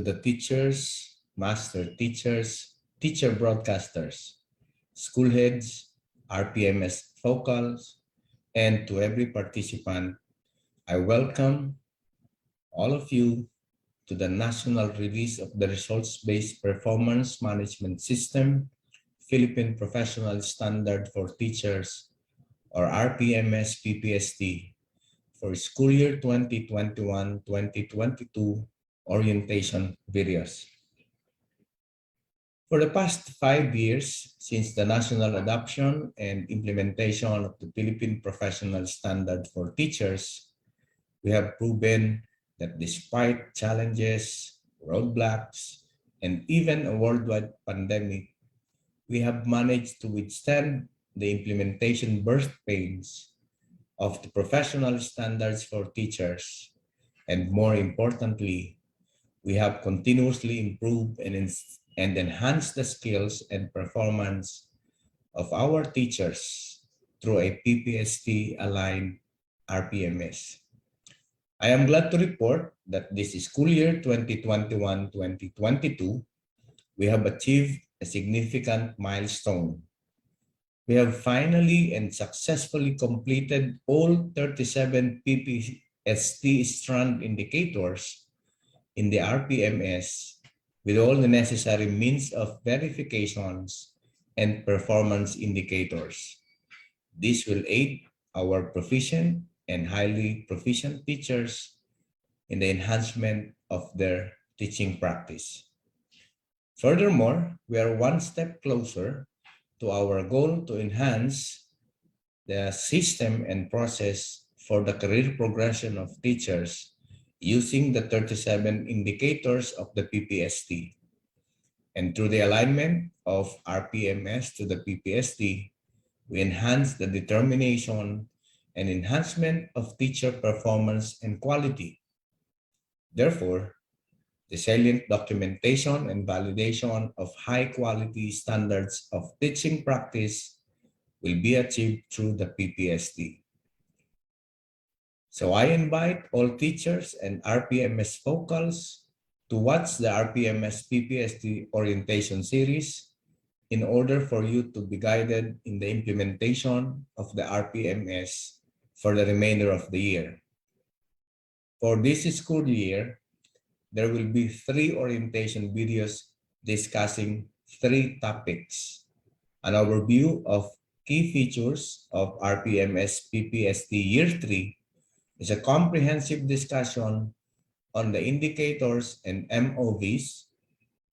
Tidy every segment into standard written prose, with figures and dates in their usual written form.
to the teachers, master teachers, teacher broadcasters, school heads, RPMS focals, and to every participant, I welcome all of you to the national release of the Results-Based Performance Management System, Philippine Professional Standard for Teachers, or RPMS-PPST, for school year 2021-2022 orientation videos. For the past 5 years, since the national adoption and implementation of the Philippine Professional Standard for Teachers, we have proven that despite challenges, roadblocks, and even a worldwide pandemic, we have managed to withstand the implementation birth pains of the professional standards for teachers. And more importantly, we have continuously improved and enhanced the skills and performance of our teachers through a PPST-aligned RPMS. I am glad to report that this school year 2021-2022, we have achieved a significant milestone. We have finally and successfully completed all 37 PPST strand indicators in the RPMS with all the necessary means of verifications and performance indicators. This will aid our proficient and highly proficient teachers in the enhancement of their teaching practice. Furthermore, we are one step closer to our goal to enhance the system and process for the career progression of teachers using the 37 indicators of the PPST. And through the alignment of RPMS to the PPST, we enhance the determination and enhancement of teacher performance and quality. Therefore, the salient documentation and validation of high-quality standards of teaching practice will be achieved through the PPST. So I invite all teachers and RPMS focals to watch the RPMS-PPST orientation series in order for you to be guided in the implementation of the RPMS for the remainder of the year. For this school year, there will be 3 orientation videos discussing 3 topics: an overview of key features of RPMS-PPST Year 3 is a comprehensive discussion on the indicators and MOVs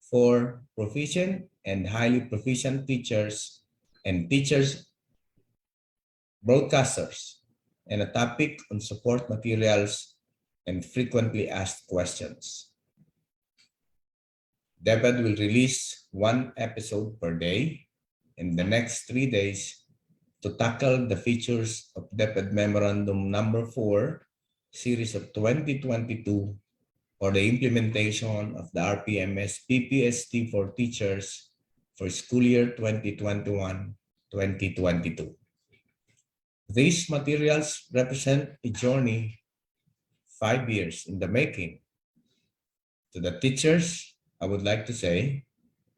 for proficient and highly proficient teachers and teachers broadcasters, and a topic on support materials and frequently asked questions. Ppsd will release 1 episode per day in the next 3 days to tackle the features of Ppsd Memorandum Number 4, Series of 2022, or the implementation of the RPMS-PPST for teachers for school year 2021-2022. These materials represent a journey 5 years in the making. To the teachers, I would like to say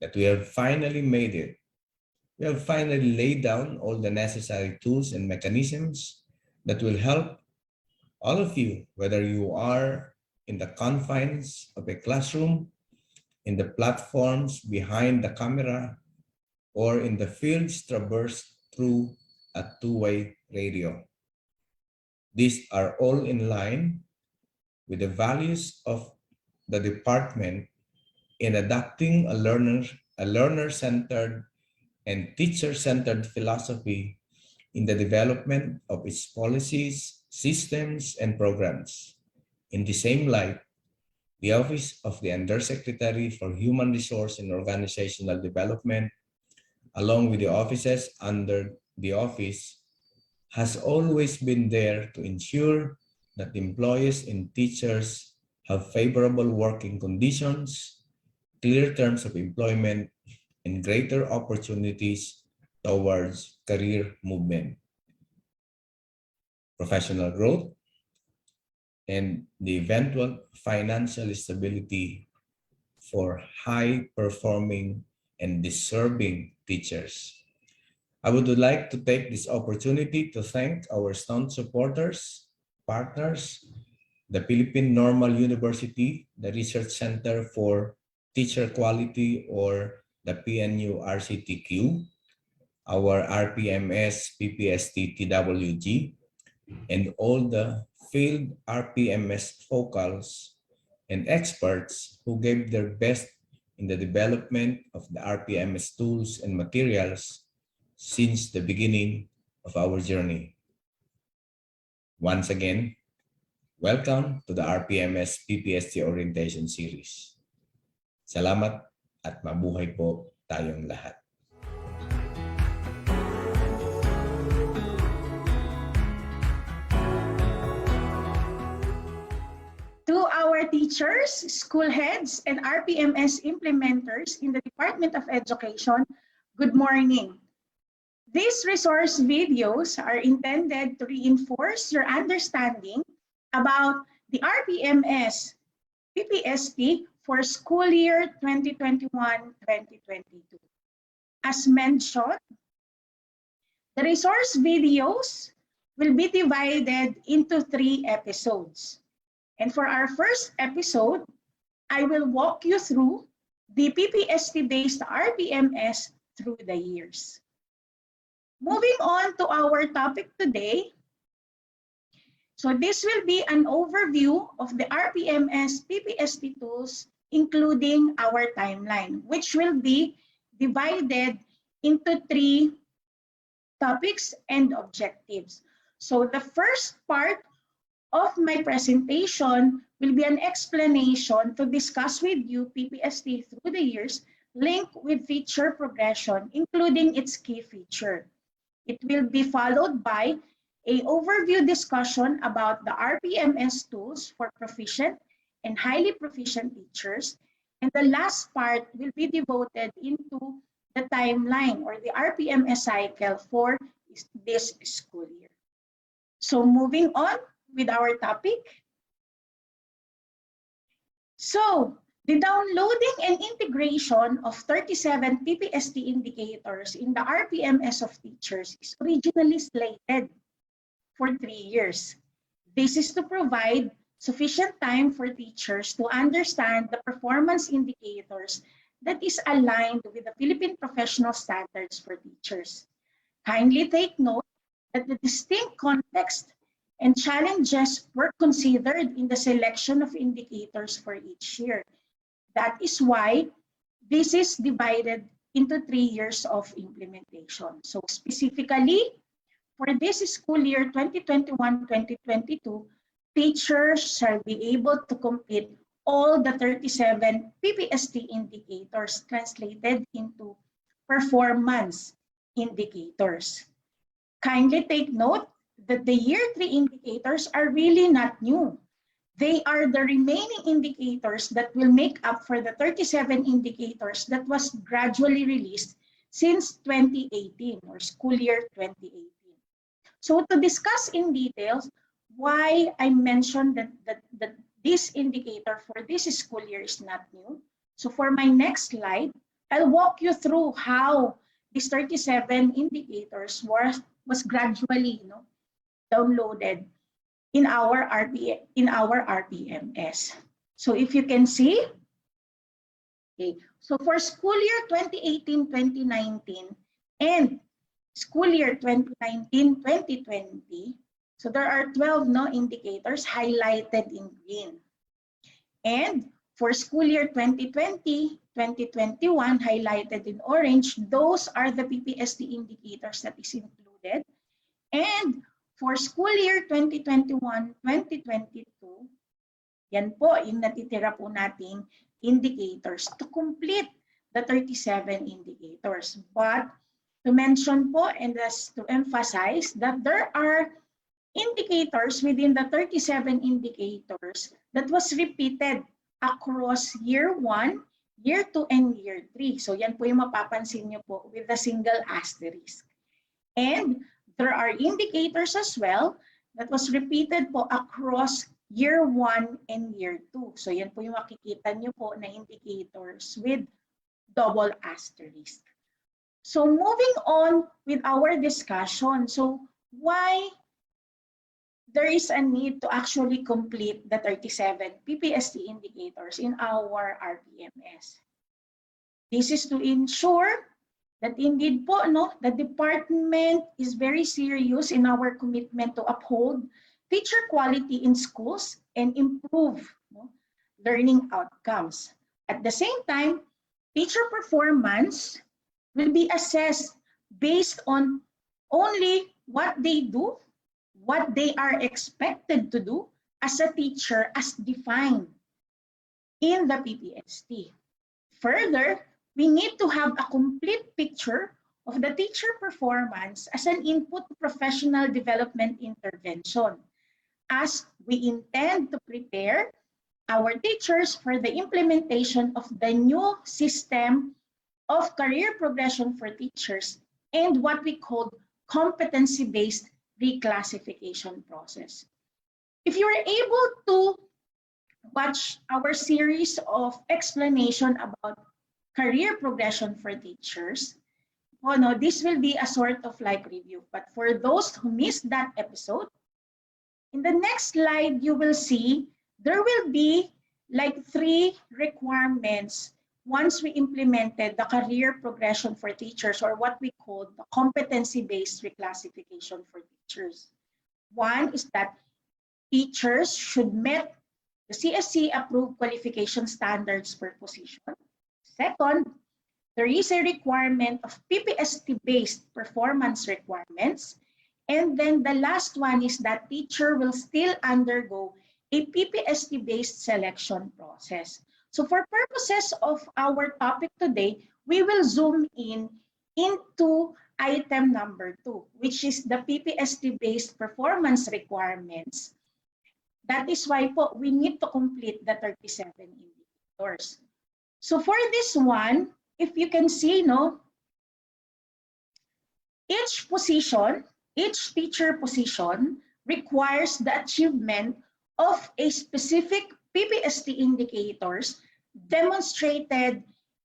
that we have finally made it. We have finally laid down all the necessary tools and mechanisms that will help all of you, whether you are in the confines of a classroom, in the platforms behind the camera, or in the fields traversed through a 2-way radio. These are all in line with the values of the department in adopting a learner-centered and teacher-centered philosophy in the development of its policies, systems, and programs. In the same light, the Office of the Undersecretary for Human Resource and Organizational Development, along with the offices under the office, has always been there to ensure that employees and teachers have favorable working conditions, clear terms of employment, and greater opportunities towards career movement, professional growth, and the eventual financial stability for high-performing and deserving teachers. I would like to take this opportunity to thank our staunch supporters, partners, the Philippine Normal University, the Research Center for Teacher Quality, or the PNU-RCTQ, our RPMS-PPST-TWG, and all the field RPMS focals and experts who gave their best in the development of the RPMS tools and materials since the beginning of our journey. Once again, welcome to the RPMS-PPST Orientation Series. Salamat at mabuhay po tayong lahat. To our teachers, school heads, and RPMS implementers in the Department of Education, good morning. These resource videos are intended to reinforce your understanding about the RPMS-PPST for school year 2021-2022. As mentioned, the resource videos will be divided into 3 episodes. And for our first episode, I will walk you through the PPST-based RPMS through the years. Moving on to our topic today. So this will be an overview of the RPMS-PPST tools, including our timeline, which will be divided into 3 topics and objectives. So the first part of my presentation will be an explanation to discuss with you PPST through the years linked with feature progression, including its key feature. It will be followed by an overview discussion about the RPMS tools for proficient and highly proficient teachers. And the last part will be devoted into the timeline or the RPMS cycle for this school year. So moving on with our topic. So, the downloading and integration of 37 PPST indicators in the RPMS of teachers is originally slated for 3 years. This is to provide sufficient time for teachers to understand the performance indicators that is aligned with the Philippine Professional Standards for Teachers. Kindly take note that the distinct context and challenges were considered in the selection of indicators for each year. That is why this is divided into 3 years of implementation. So specifically, for this school year 2021-2022, teachers shall be able to complete all the 37 PPST indicators translated into performance indicators. Kindly take note that the year 3 indicators are really not new. They are the remaining indicators that will make up for the 37 indicators that was gradually released since 2018 or school year 2018. So to discuss in details why I mentioned that this indicator for this school year is not new. So for my next slide, I'll walk you through how these 37 indicators was gradually downloaded in our RPMS. So if you can see, okay, so for school year 2018-2019 and school year 2019-2020, so there are 12 indicators highlighted in green. And for school year 2020-2021 highlighted in orange, those are the PPST indicators that is included. And for school year 2021-2022, yan po yung natitira po nating indicators to complete the 37 indicators. But to mention po and to emphasize that there are indicators within the 37 indicators that was repeated across year 1, year 2, and year 3. So yan po yung mapapansin nyo po with a single asterisk. And there are indicators as well that was repeated po across Year 1 and Year 2. So yan po yung makikita nyo po na indicators with double asterisk. So moving on with our discussion. So why there is a need to actually complete the 37 PPST indicators in our RPMS. This is to ensure that indeed po, no, the department is very serious in our commitment to uphold teacher quality in schools and improve, no, learning outcomes. At the same time, teacher performance will be assessed based on only what they do, what they are expected to do as a teacher as defined in the PPST. Further, we need to have a complete picture of the teacher performance as an input to professional development intervention, as we intend to prepare our teachers for the implementation of the new system of career progression for teachers and what we call competency-based reclassification process. If you are able to watch our series of explanation about career progression for teachers, oh no, this will be a sort of like review. But for those who missed that episode, in the next slide, you will see there will be like 3 requirements once we implemented the career progression for teachers, or what we call the competency-based reclassification for teachers. One is that teachers should meet the CSC-approved qualification standards per position. Second, there is a requirement of PPST-based performance requirements. And then the last one is that teacher will still undergo a PPST-based selection process. So for purposes of our topic today, we will zoom in into item number 2, which is the PPST-based performance requirements. That is why po, we need to complete the 37 indicators. So for this one, if you can see, no, each position, each teacher position requires the achievement of a specific PPST indicators demonstrated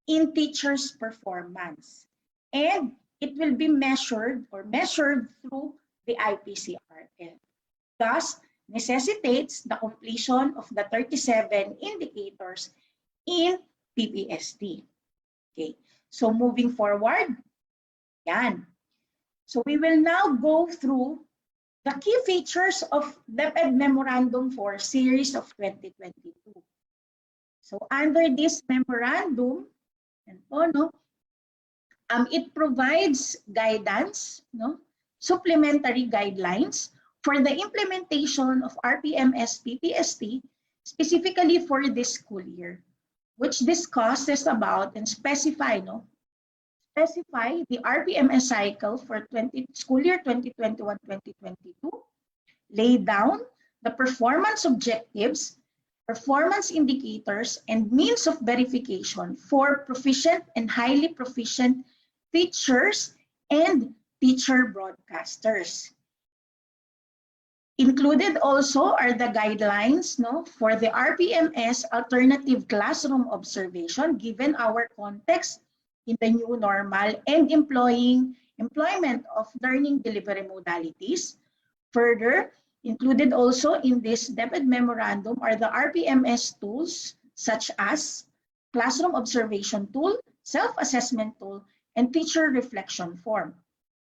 in teachers' performance. And it will be measured through the IPCRL. Thus, necessitates the completion of the 37 indicators in PPST. Okay, so moving forward, yan. So we will now go through the key features of DepEd Memorandum for Series of 2022. So under this memorandum, and no, it provides guidance, no, supplementary guidelines for the implementation of RPMS-PPST specifically for this school year, which discusses about and specify the RPMS cycle for school year 2021-2022, lay down the performance objectives, performance indicators, and means of verification for proficient and highly proficient teachers and teacher broadcasters. Included also are the guidelines, no, for the RPMS alternative classroom observation given our context in the new normal and employment of learning delivery modalities. Further, included also in this DepEd memorandum are the RPMS tools such as classroom observation tool, self-assessment tool, and teacher reflection form,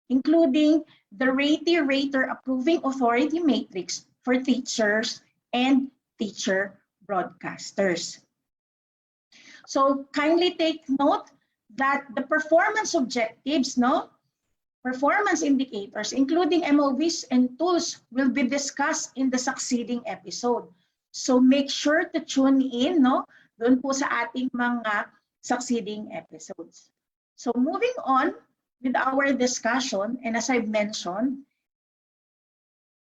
including the rater approving authority matrix for teachers and teacher broadcasters. So kindly take note that the performance objectives, performance indicators, including MOVs and tools, will be discussed in the succeeding episode. So make sure to tune in, doon po sa ating mga succeeding episodes. So moving on with our discussion, and as I've mentioned,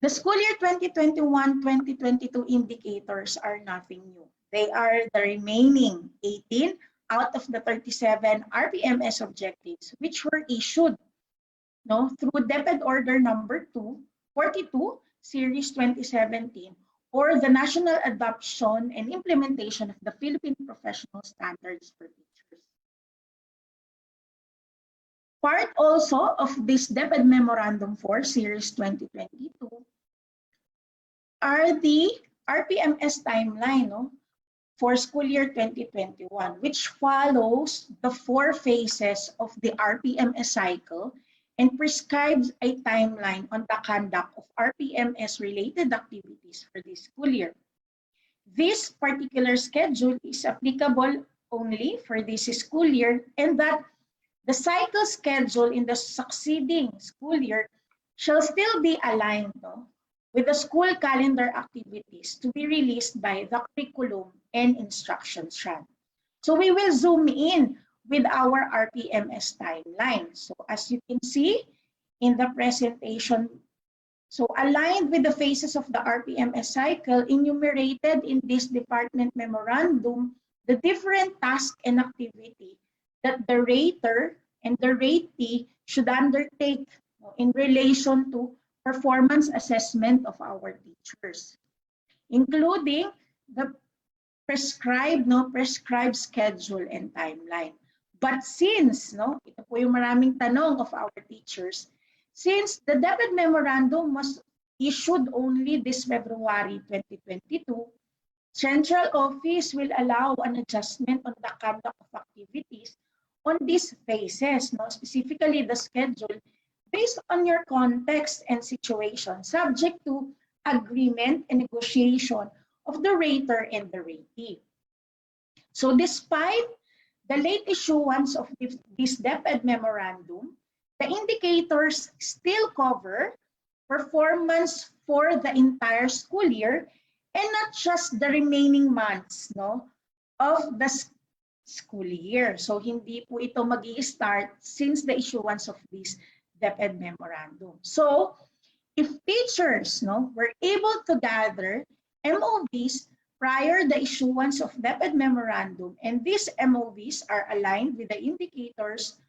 the school year 2021-2022 indicators are nothing new. They are the remaining 18 out of the 37 RPMS objectives, which were issued through DepEd Order number 42, Series 2017, or the national adoption and implementation of the Philippine Professional Standards for Teachers. Part also of this DepEd Memorandum for Series 2022 are the RPMS timeline, no, for school year 2021, which follows the 4 phases of the RPMS cycle and prescribes a timeline on the conduct of RPMS-related activities for this school year. This particular schedule is applicable only for this school year, and that the cycle schedule in the succeeding school year shall still be aligned, no, with the school calendar activities to be released by the curriculum and instruction strand. So we will zoom in with our RPMS timeline. So as you can see in the presentation, so aligned with the phases of the RPMS cycle enumerated in this department memorandum, the different task and activity that the rater and the ratee should undertake in relation to performance assessment of our teachers, including the prescribed schedule and timeline. But since, ito po yung maraming tanong of our teachers, since the DepEd Memorandum was issued only this February 2022, Central Office will allow an adjustment on the conduct of activities on these phases, specifically the schedule, based on your context and situation, subject to agreement and negotiation of the rater and the ratee. So despite the late issuance of this DepEd Memorandum, the indicators still cover performance for the entire school year and not just the remaining months, of the school year. So hindi po ito mag-i-start since the issuance of this DepEd Memorandum. So if teachers were able to gather MOVs prior the issuance of DepEd Memorandum, and these MOVs are aligned with the indicators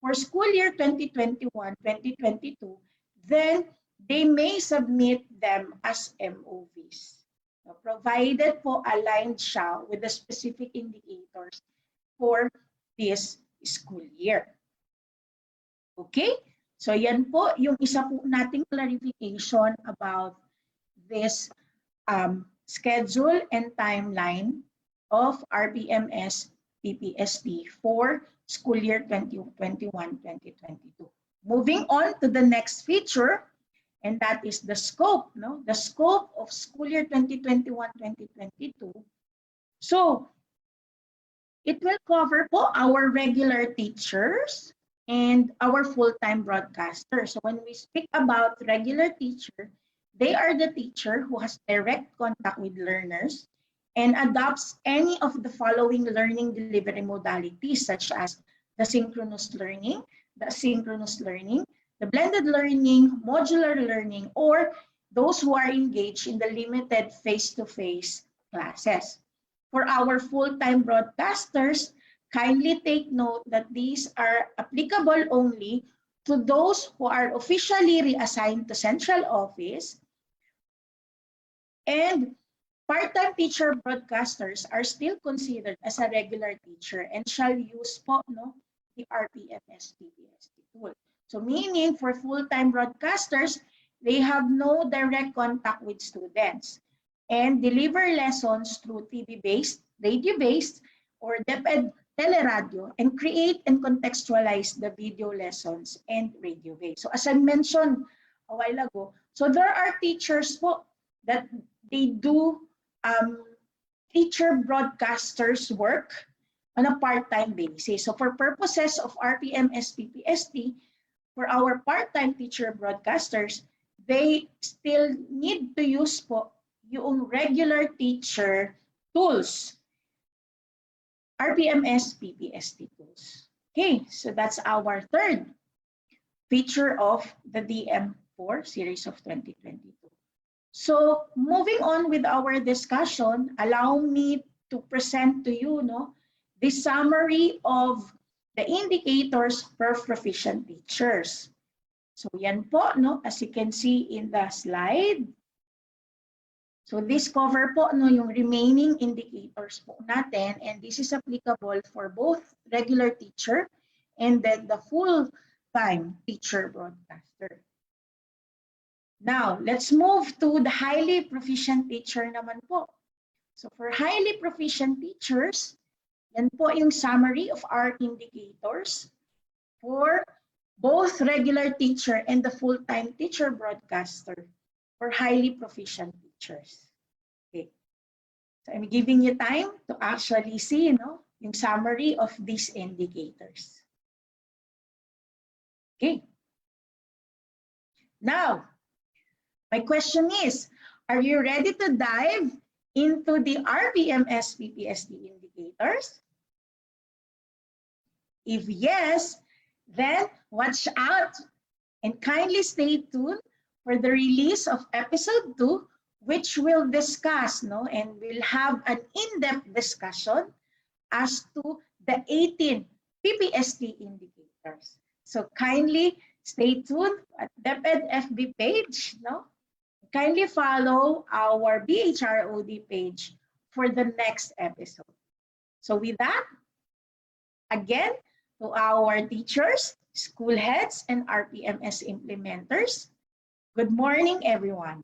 for school year 2021-2022, then they may submit them as MOVs, provided po aligned siya with the specific indicators for this school year. Okay? So yan po yung isa po nating clarification about this schedule and timeline of RPMS-PPST for school year 2021-2022. Moving on to the next feature, and that is the scope, the scope of school year 2021-2022. So it will cover po our regular teachers and our full-time broadcasters. So when we speak about regular teacher, they are the teacher who has direct contact with learners and adopts any of the following learning delivery modalities, such as the synchronous learning, the asynchronous learning, the blended learning, modular learning, or those who are engaged in the limited face-to-face classes. For our full-time broadcasters, kindly take note that these are applicable only to those who are officially reassigned to central office, and part-time teacher broadcasters are still considered as a regular teacher and shall use po, the RPMS-PPST tool. So meaning for full-time broadcasters, they have no direct contact with students and deliver lessons through TV-based, radio-based, or DepEd teleradio, and create and contextualize the video lessons and radio-based. So as I mentioned a while ago, so there are teachers po that they do teacher broadcasters work on a part-time basis. So for purposes of RPMS-PPST, for our part-time teacher broadcasters, they still need to use po yung regular teacher tools, RPMS-PPST tools. Okay, so that's our third feature of the DM4 series of 2022. So moving on with our discussion, allow me to present to you the summary of the indicators for proficient teachers. So yan po, as you can see in the slide. So this cover po no yung remaining indicators po natin, and this is applicable for both regular teacher and then the full-time teacher broadcaster. Now, let's move to the highly proficient teacher naman po. So for highly proficient teachers, yan po yung summary of our indicators for both regular teacher and the full-time teacher broadcaster for highly proficient teachers. Okay. So I'm giving you time to actually see, yung summary of these indicators. Okay. Now, my question is, are you ready to dive into the RPMS-PPST indicators? If yes, then watch out and kindly stay tuned for the release of episode 2, which will discuss, and we'll have an in-depth discussion as to the 18 PPST indicators. So kindly stay tuned at DepEd FB page, Kindly follow our BHROD page for the next episode. So with that, again, to our teachers, school heads, and RPMS implementers, good morning, everyone.